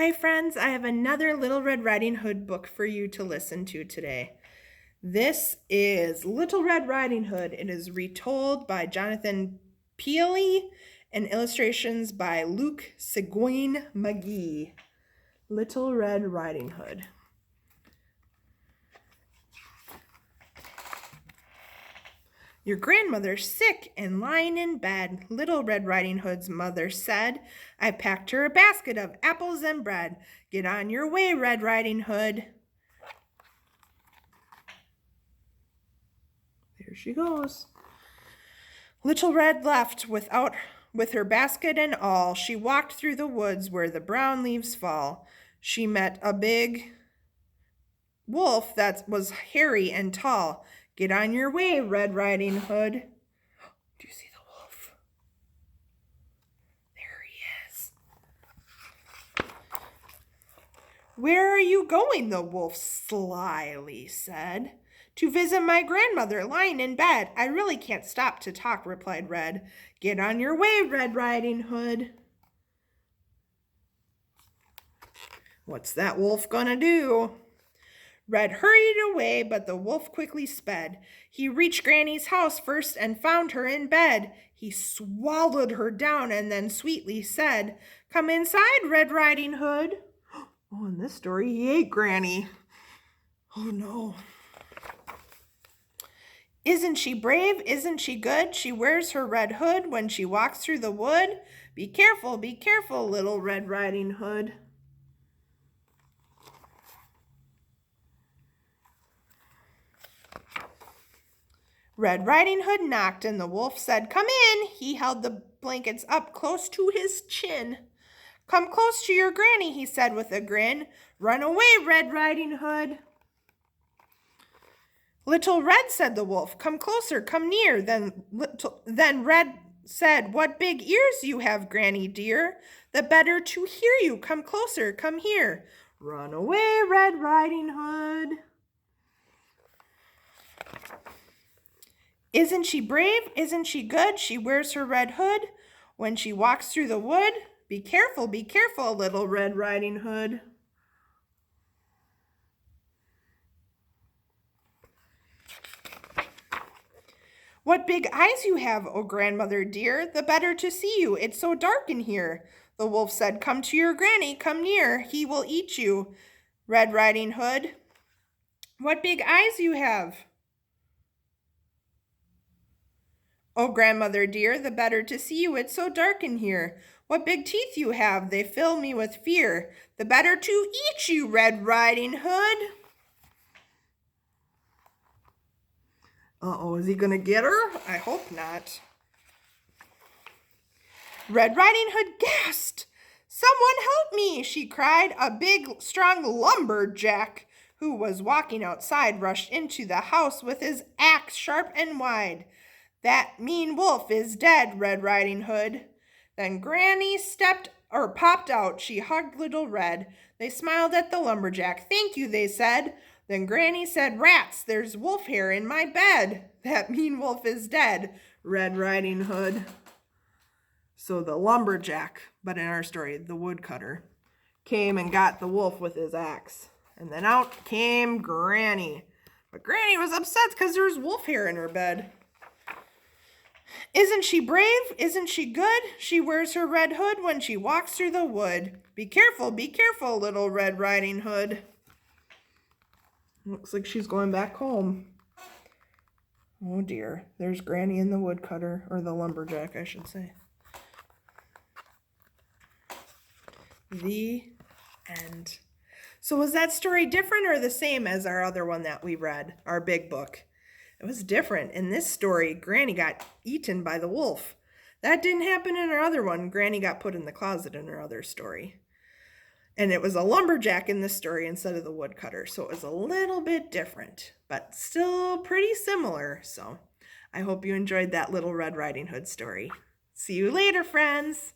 Hi friends, I have another Little Red Riding Hood book for you to listen to today. This is Little Red Riding Hood. It is retold by Jonathan Peely and illustrations by Luke Seguin McGee. Little Red Riding Hood. Your grandmother's sick and lying in bed, Little Red Riding Hood's mother said. I packed her a basket of apples and bread. Get on your way, Red Riding Hood. There she goes. Little Red left with her basket and all. She walked through the woods where the brown leaves fall. She met a big wolf that was hairy and tall. Get on your way, Red Riding Hood. Do you see the wolf? There he is. Where are you going? The wolf slyly said. To visit my grandmother lying in bed. I really can't stop to talk, replied Red. Get on your way, Red Riding Hood. What's that wolf gonna do? Red hurried away, but the wolf quickly sped. He reached Granny's house first and found her in bed. He swallowed her down and then sweetly said, Come inside, Red Riding Hood. Oh, in this story, he ate Granny. Oh, no. Isn't she brave? Isn't she good? She wears her red hood when she walks through the wood. Be careful, Little Red Riding Hood. Red Riding Hood knocked and the wolf said, Come in. He held the blankets up close to his chin. Come close to your granny, he said with a grin. Run away, Red Riding Hood. Little Red, said the wolf, come closer, come near. Then Red said, What big ears you have, Granny dear. The better to hear you. Come closer, come here. Run away, Red Riding Hood. Isn't she brave? Isn't she good? She wears her red hood when she walks through the wood. Be careful, Little Red Riding Hood. What big eyes you have, oh grandmother dear, the better to see you. It's so dark in here. The wolf said, Come to your granny, come near. He will eat you, Red Riding Hood. What big eyes you have. Oh, grandmother dear, the better to see you, it's so dark in here. What big teeth you have, they fill me with fear. The better to eat you, Red Riding Hood. Uh-oh, is he gonna get her? I hope not. Red Riding Hood gasped. Someone help me, she cried. A big, strong lumberjack who was walking outside rushed into the house with his axe sharp and wide. That mean wolf is dead, Red Riding Hood. Then Granny popped out. She hugged Little Red. They smiled at the lumberjack. Thank you, they said. Then Granny said, Rats, there's wolf hair in my bed. That mean wolf is dead, Red Riding Hood. So the lumberjack, but in our story, the woodcutter, came and got the wolf with his axe. And then out came Granny. But Granny was upset because there was wolf hair in her bed. Isn't she brave? Isn't she good? She wears her red hood when she walks through the wood. Be careful, Little Red Riding Hood. Looks like she's going back home. Oh dear, there's Granny and the woodcutter, or the lumberjack, I should say. The end. So was that story different or the same as our other one that we read, our big book? It was different. In this story, Granny got eaten by the wolf. That didn't happen in our other one. Granny got put in the closet in our other story. And it was a lumberjack in this story instead of the woodcutter. So it was a little bit different, but still pretty similar. So I hope you enjoyed that Little Red Riding Hood story. See you later, friends.